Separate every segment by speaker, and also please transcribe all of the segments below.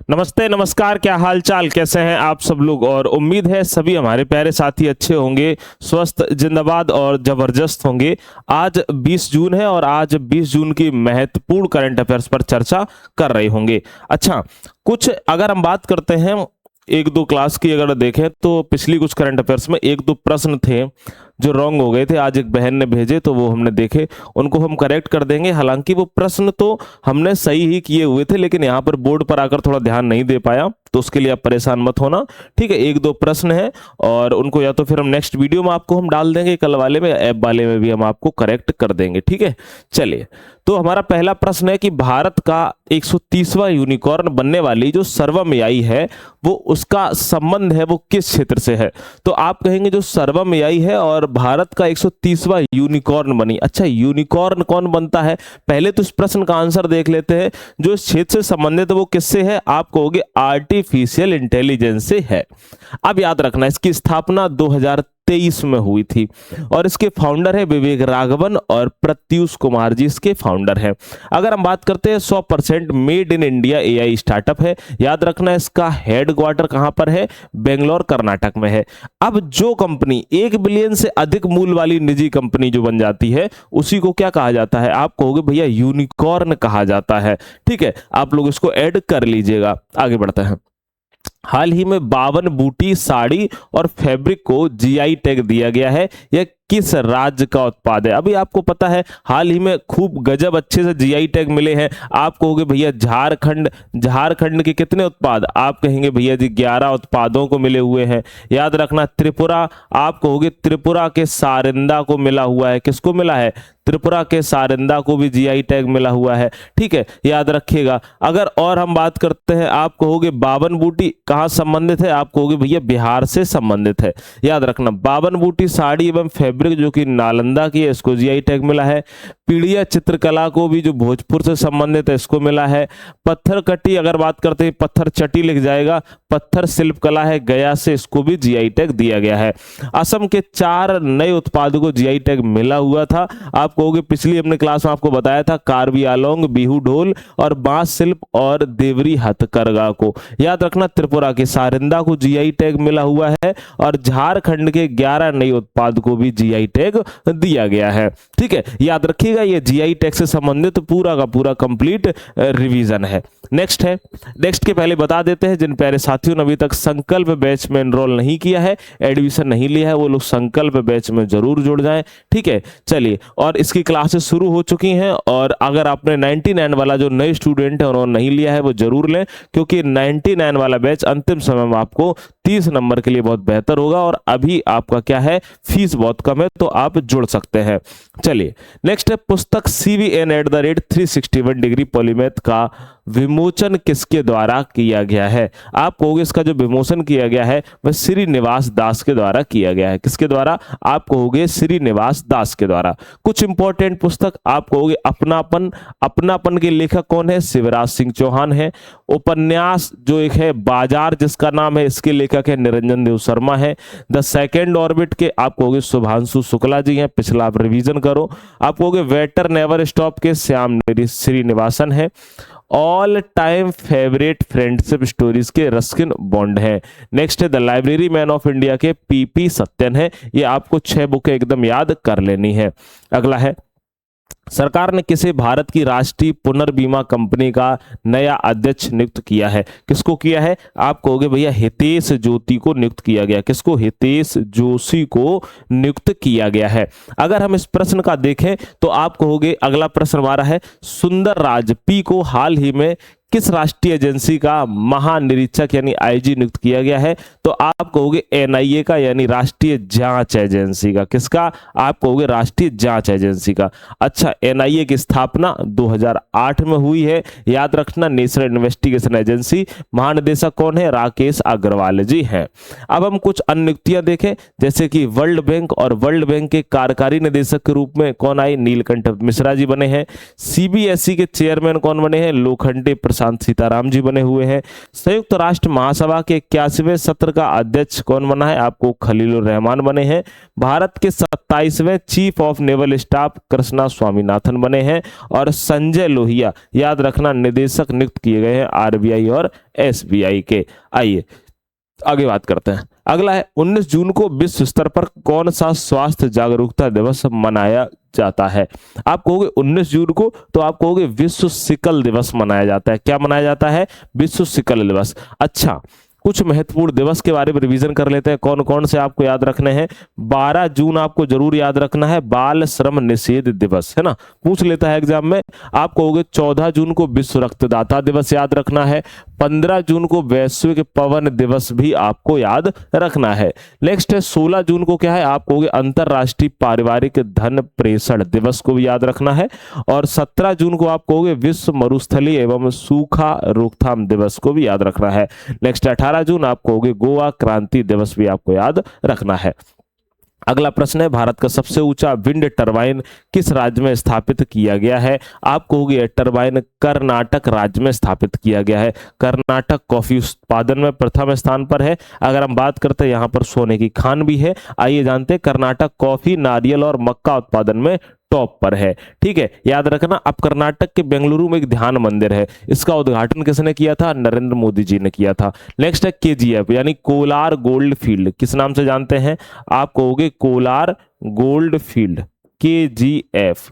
Speaker 1: नमस्ते, नमस्कार, क्या हाल चाल, कैसे हैं आप सब लोग। और उम्मीद है सभी हमारे प्यारे साथी अच्छे होंगे, स्वस्थ, जिंदाबाद और जबरदस्त होंगे। आज 20 जून है और आज 20 जून की महत्वपूर्ण करंट अफेयर्स पर चर्चा कर रहे होंगे। अच्छा, कुछ अगर हम बात करते हैं एक दो क्लास की, अगर देखें तो पिछली कुछ करंट अफेयर्स में एक दो प्रश्न थे जो रॉन्ग हो गए थे। आज एक बहन ने भेजे तो वो हमने देखे, उनको हम करेक्ट कर देंगे। हालांकि वो प्रश्न तो हमने सही ही किए हुए थे, लेकिन यहाँ पर बोर्ड पर आकर थोड़ा ध्यान नहीं दे पाया, तो उसके लिए आप परेशान मत होना, ठीक है। एक दो प्रश्न है और उनको या तो फिर हम नेक्स्ट वीडियो में आपको हम डाल देंगे, कल वाले में, ऐप वाले में भी हम आपको करेक्ट कर देंगे, ठीक है। चलिए, तो हमारा पहला प्रश्न है कि भारत का 130वां यूनिकॉर्न बनने वाली जो सर्वमयाई है, वो उसका संबंध है वो किस क्षेत्र से है। तो आप कहेंगे जो सर्वमयाई है और भारत का 130वां यूनिकॉर्न बनी। अच्छा, यूनिकॉर्न कौन बनता है, पहले तो इस प्रश्न का आंसर देख लेते हैं। जो इस क्षेत्र से संबंधित है वो किससे है, आप कहोगे आर्टिफिशियल इंटेलिजेंस से है। अब याद रखना, इसकी स्थापना 2023 में हुई थी और इसके फाउंडर है विवेक राघवन और प्रत्यूष कुमार जी इसके फाउंडर हैं। अगर हम बात करते हैं 100% made in India AI startup है। याद रखना, इसका हेडक्वार्टर कहां पर है, बेंगलोर कर्नाटक में है। अब जो कंपनी 1 बिलियन से अधिक मूल्य वाली निजी कंपनी जो बन जाती है, उसी को क्या कहा जाता है, आप कहोगे भैया यूनिकॉर्न कहा जाता है, ठीक है। आप लोग इसको ऐड कर लीजिएगा। आगे बढ़ते हैं। हाल ही में 52 बूटी साड़ी और फैब्रिक को जीआई टैग दिया गया है। यह किस राज्य का उत्पाद है। अभी आपको पता है हाल ही में खूब गजब अच्छे से जीआई टैग मिले हैं। आप कहोगे भैया झारखंड, झारखंड के कितने उत्पाद, आप कहेंगे भैया जी 11 उत्पादों को मिले हुए हैं। याद रखना, त्रिपुरा, आप कहोगे त्रिपुरा के सारिंदा को मिला हुआ है। किसको मिला है, त्रिपुरा के सारिंदा को भी जीआई टैग मिला हुआ है, ठीक है, याद रखिएगा। अगर और हम बात करते हैं, आप कहोगे 52 बूटी कहां संबंधित है, आप कहोगे भैया बिहार से संबंधित है। याद रखना, 52 बूटी साड़ी एवं फैब्रिक जो कि नालंदा की है, इसको जीआई टैग मिला है। पीड़िया चित्रकला को भी जो भोजपुर से संबंधित है, इसको मिला है। पत्थर कटी, अगर बात करते हैं पत्थर चटी लिख जाएगा, पत्थर शिल्पकला है गया से, इसको भी जीआई टैग दिया गया है। असम के 4 नए उत्पादों को जीआई टैग मिला हुआ था। आप कहोगे पिछली अपने क्लास में आपको बताया था, कार्बी आलोंग, बिहू ढोल और बांस शिल्प और देवरी हथकरघा को। याद रखना, त्रिपुरा के सारिंदा को जीआई टैग मिला हुआ है और झारखंड के 11 नए उत्पाद को भी जीआई टैग दिया गया है, ठीक है। याद रखिएगा, ये जीआई टैग से संबंधित पूरा का पूरा कंप्लीट रिवीजन है। नेक्स्ट है, नेक्स्ट के पहले बता देते हैं जिन प्यारे साथियों ने अभी तक संकल्प बैच में एनरोल नहीं किया है, एडमिशन नहीं लिया है, वो लोग संकल्प बैच में जरूर जुड़ जाएं, ठीक है। चलिए, और इसकी क्लासेस शुरू हो चुकी हैं और अगर आपने 99 वाला जो नए स्टूडेंट है उन्होंने नहीं लिया है वो जरूर लें, क्योंकि 99 वाला बैच अंतिम समय में आपको 30 नंबर के लिए बहुत बेहतर होगा और अभी आपका क्या है, फीस बहुत कम है, तो आप जुड़ सकते हैं। चलिए, नेक्स्ट है, पुस्तक CVN@361 डिग्री पॉलीमैथ का विमोचन किसके द्वारा किया गया है। आप कहोगे इसका जो विमोचन किया गया है वह श्रीनिवास दास के द्वारा किया गया है। किसके द्वारा, आप कहोगे श्रीनिवास दास के द्वारा। कुछ इंपॉर्टेंट पुस्तक, आप कहोगे अपनापन, अपनापन के लेखक कौन है, शिवराज सिंह चौहान है। उपन्यास जो एक है बाजार जिसका नाम है, इसके लेखक है निरंजन देव शर्मा है। द सेकेंड ऑर्बिट के आप कहोगे शुभांशु शुक्ला जी हैं, पिछला आप रिवीजन करो। आप कहोगे वेटर नेवर स्टॉप के श्याम श्रीनिवासन है। All time favourite friendship stories के रस्किन बॉन्ड है। नेक्स्ट है the library man of India के पीपी सत्यन है। ये आपको 6 बुकें एकदम याद कर लेनी है। अगला है, सरकार ने किसे भारत की राष्ट्रीय पुनर्बीमा कंपनी का नया अध्यक्ष नियुक्त किया है। किसको किया है, आप कहोगे भैया हितेश ज्योति को नियुक्त किया गया। किसको, हितेश जोशी को नियुक्त किया गया है। अगर हम इस प्रश्न का देखें तो आप कहोगे, अगला प्रश्न हमारा है, सुंदर राज पी को हाल ही में किस राष्ट्रीय एजेंसी का महानिरीक्षक यानी आईजी नियुक्त किया गया है। तो आप कहोगे एनआईए का यानी राष्ट्रीय जांच एजेंसी का। किसका, आप कहोगे राष्ट्रीय जांच एजेंसी का। अच्छा, एनआईए की स्थापना 2008 में हुई है। याद रखना, नेशनल इन्वेस्टिगेशन एजेंसी। महानिदेशक कौन है, राकेश अग्रवाल जी हैं। अब हम कुछ अन्य नियुक्तियां देखें, जैसे कि वर्ल्ड बैंक, और वर्ल्ड बैंक के कार्यकारी निदेशक के रूप में कौन आए, नीलकंठ मिश्रा जी बने हैं। सीबीएसई के चेयरमैन कौन बने हैं, लोखंडे शांत सीताराम जी बने हुए हैं। संयुक्त राष्ट्र महासभा के 81वें सत्र का अध्यक्ष कौन बना है, आपको खलीलुर रहमान बने हैं। भारत के 27वें chief of naval staff Krishna Swami Swaminathan बने हैं और संजय लोहिया याद रखना निदेशक नियुक्त किए गए हैं आरबीआई और एसबीआई के। आइए आगे बात करते हैं। अगला है 19 जून को विश्व स्तर पर कौन सा स्वास्थ्य जागरूकता दिवस मनाया जाता है। आप कहोगे 19 जून को, तो आप कहोगे विश्व सिकल दिवस मनाया जाता है। क्या मनाया जाता है? विश्व सिकल दिवस। अच्छा, कुछ महत्वपूर्ण दिवस के बारे में रिवीजन कर लेते हैं। कौन कौन से आपको याद रखने हैं? 12 जून आपको जरूर याद रखना है, बाल श्रम निषेध दिवस, है ना, पूछ लेता है एग्जाम में। आप कहोगे 14 जून को विश्व रक्तदाता दिवस याद रखना है। 15 जून को वैश्विक पवन दिवस भी आपको याद रखना है। नेक्स्ट है 16 जून को क्या है? आप कहोगे अंतरराष्ट्रीय पारिवारिक धन प्रेषण दिवस को भी याद रखना है। और 17 जून को आप कहोगे विश्व मरुस्थलीय एवं सूखा रोकथाम दिवस को भी याद रखना है। नेक्स्ट 18 जून आप कहोगे गोवा क्रांति दिवस भी आपको याद रखना है। अगला प्रश्न है भारत का सबसे ऊंचा विंड टरबाइन किस राज्य में स्थापित किया गया है? आप कहोगे टरबाइन कर्नाटक राज्य में स्थापित किया गया है। कर्नाटक कॉफी उत्पादन में प्रथम स्थान पर है। अगर हम बात करते हैं यहाँ पर सोने की खान भी है। आइए जानते हैं कर्नाटक कॉफी, नारियल और मक्का उत्पादन में टॉप पर है। ठीक है, याद रखना। अब कर्नाटक के बेंगलुरु में एक ध्यान मंदिर है, इसका उद्घाटन किसने किया था? नरेंद्र मोदी जी ने किया था। नेक्स्ट है केजीएफ यानी कोलार गोल्ड फील्ड, किस नाम से जानते हैं? आप कहोगे कोलार गोल्ड फील्ड, केजीएफ।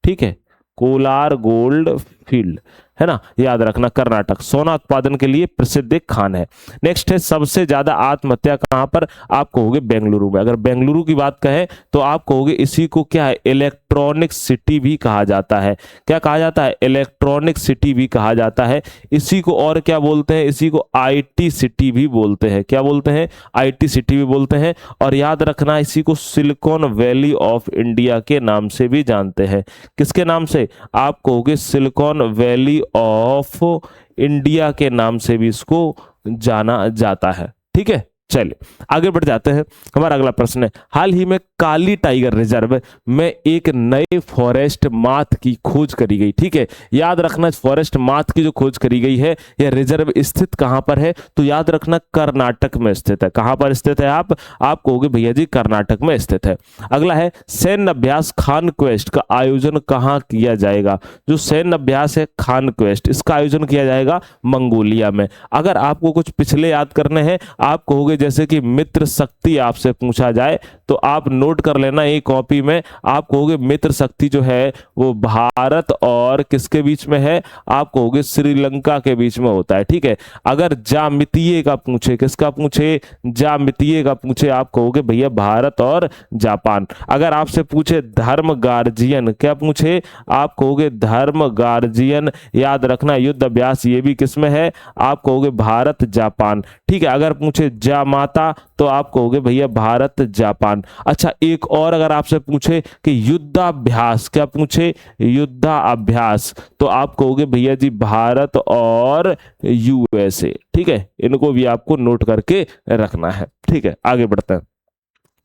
Speaker 1: ठीक है, कोलार गोल्ड फील्ड, है ना, याद रखना। कर्नाटक सोना उत्पादन के लिए प्रसिद्ध एक खान है। नेक्स्ट है सबसे ज्यादा आत्महत्या कहां पर? आप कहोगे बेंगलुरु में। अगर बेंगलुरु की बात कहें तो आप कहोगे इसी को क्या है? इलेक्ट्रॉनिक सिटी भी कहा जाता है। क्या कहा जाता है? इलेक्ट्रॉनिक सिटी भी कहा जाता है। इसी को और क्या बोलते हैं? इसी को आईटी सिटी भी बोलते हैं। क्या बोलते हैं? आईटी सिटी भी बोलते हैं। और याद रखना इसी को सिलिकॉन वैली ऑफ इंडिया के नाम से भी जानते हैं। किसके नाम से? आप कहोगे सिलिकॉन वैली ऑफ इंडिया के नाम से भी इसको जाना जाता है। ठीक है, चलिए आगे बढ़ जाते हैं। हमारा अगला प्रश्न है हाल ही में काली टाइगर रिजर्व में एक नए फॉरेस्ट माथ की खोज करी गई। ठीक है, याद रखना फॉरेस्ट माथ की जो खोज करी गई है यह रिजर्व स्थित कहां पर है? तो याद रखना कर्नाटक में स्थित है। कहां पर स्थित है? आप कहोगे भैया जी कर्नाटक में स्थित है। अगला है सैन्य अभ्यास खान क्वेस्ट का आयोजन कहां किया जाएगा? जो सैन्य अभ्यास है खान क्वेस्ट, इसका आयोजन किया जाएगा मंगोलिया में। अगर आपको कुछ पिछले याद करने हैं, आप कहोगे जैसे कि मित्र शक्ति आपसे पूछा जाए तो आप नोट कर लेना एक कॉपी में। आप कहोगे मित्र शक्ति जो है वो भारत और किसके बीच में है? आप कहोगे श्रीलंका के बीच में होता है। ठीक है, अगर ज्यामितीय का पूछे, किसका पूछे? ज्यामितीय का पूछे, आप कहोगे भैया भारत और जापान। अगर आपसे पूछे धर्म गार्जियन, क्या पूछे? आप कहोगे धर्म गार्जियन। याद रखना युद्ध अभ्यास ये भी किसमें है? आप कहोगे भारत जापान। ठीक है, अगर पूछे जामाता तो आप कहोगे भैया भारत जापान। अच्छा, एक और अगर आपसे पूछे कि युद्धाभ्यास, क्या पूछे? युद्धाभ्यास, तो आप कहोगे भैया जी भारत और यूएसए। ठीक है, इनको भी आपको नोट करके रखना है। ठीक है, आगे बढ़ते हैं।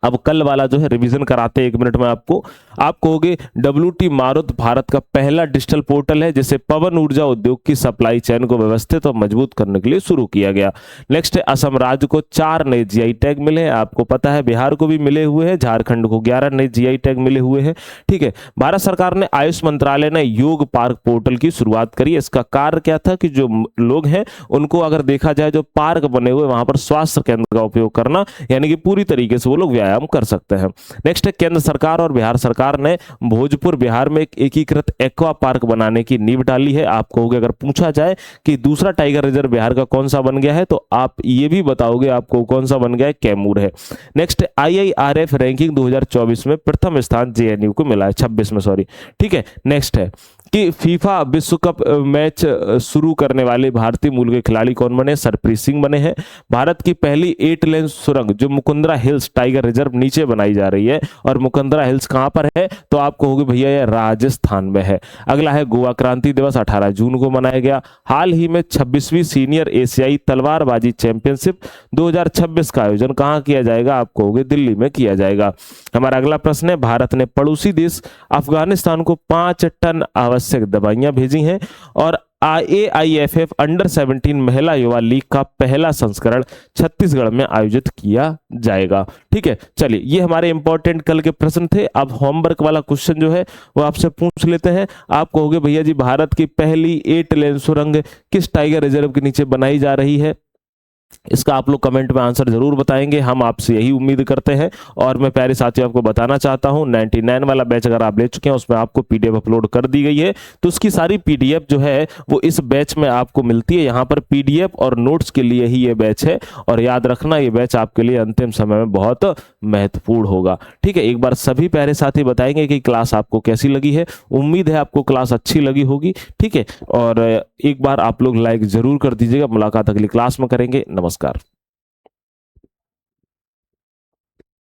Speaker 1: अब कल वाला जो है रिवीजन कराते हैं 1 मिनट में आपको। आप कहोगे WT मारुत भारत का पहला डिजिटल पोर्टल है जिसे पवन ऊर्जा उद्योग की सप्लाई चेन को व्यवस्थित और मजबूत करने के लिए शुरू किया गया। नेक्स्ट है असम राज्य को 4 नए जीआई टैग मिले हैं। आपको पता है बिहार को भी मिले हुए हैं, झारखंड को 11 नए जीआई टैग मिले हुए हैं। ठीक है, भारत सरकार ने आयुष मंत्रालय ने योग पार्क पोर्टल की शुरुआत करी। इसका कार्य क्या था कि जो लोग हैं उनको अगर देखा जाए जो पार्क बने हुए वहां पर स्वास्थ्य केंद्र का उपयोग करना, यानी कि पूरी तरीके से वो लोग व्यायाम कर सकते हैं। नेक्स्ट है केंद्र सरकार और बिहार सरकार ने भोजपुर बिहार में एक एकीकृत एक्वा पार्क बनाने की नींव डाली है। आप कहोगे अगर पूछा जाए कि दूसरा टाइगर रिजर्व बिहार का कौन सा बन गया है तो आप ये भी बताओगे आपको कौन सा बन गया है? कैमूर है। नेक्स्ट IIRF रैंकिंग 2024 में प्रथम स्थान JNU को मिला है, 26 में सॉरी। ठीक है, नेक्स्ट है कि फीफा विश्व कप मैच शुरू करने वाले भारतीय मूल के खिलाड़ी कौन बने? सरप्रीत सिंह बने हैं। भारत की पहली 8 लेन सुरंग जो मुकुंदरा हिल्स टाइगर रिजर्व नीचे बनाई जा रही है, और मुकुंदरा हिल्स कहां पर है? तो आप कहोगे भैया ये राजस्थान में है। अगला है गोवा क्रांति दिवस 18 जून को मनाया गया। हाल ही में 26वीं सीनियर एशियाई तलवारबाजी चैंपियनशिप 2026 का आयोजन कहां किया जाएगा? आप कहोगे दिल्ली में किया जाएगा। हमारा अगला प्रश्न है भारत ने पड़ोसी देश अफगानिस्तान को 5 टन आवश्यक दवाइयां भेजी हैं और AIFF अंडर 17 महिला युवा लीग का पहला संस्करण छत्तीसगढ़ में आयोजित किया जाएगा। ठीक है, चलिए ये हमारे इंपॉर्टेंट कल के प्रश्न थे। अब होमवर्क वाला क्वेश्चन जो है वो आपसे पूछ लेते हैं। आप कहोगे भैया जी भारत की पहली 8 लेन सुरंग किस टाइगर रिजर्व के नीचे बनाई जा रही है? इसका आप लोग कमेंट में आंसर जरूर बताएंगे, हम आपसे यही उम्मीद करते हैं। और मैं प्यारे साथियों आपको बताना चाहता हूं 99 वाला बैच अगर आप ले चुके हैं उसमें आपको पीडीएफ अपलोड कर दी गई है, तो उसकी सारी पीडीएफ जो है वो इस बैच में आपको मिलती है। यहाँ पर पीडीएफ और नोट्स के लिए ही ये बैच है, और याद रखना ये बैच आपके लिए अंतिम समय में बहुत महत्वपूर्ण होगा। ठीक है, एक बार सभी प्यारे साथी बताएंगे कि क्लास आपको कैसी लगी है। उम्मीद है आपको क्लास अच्छी लगी होगी। ठीक है, और एक बार आप लोग लाइक जरूर कर दीजिएगा। मुलाकात अगली क्लास में करेंगे। नमस्कार।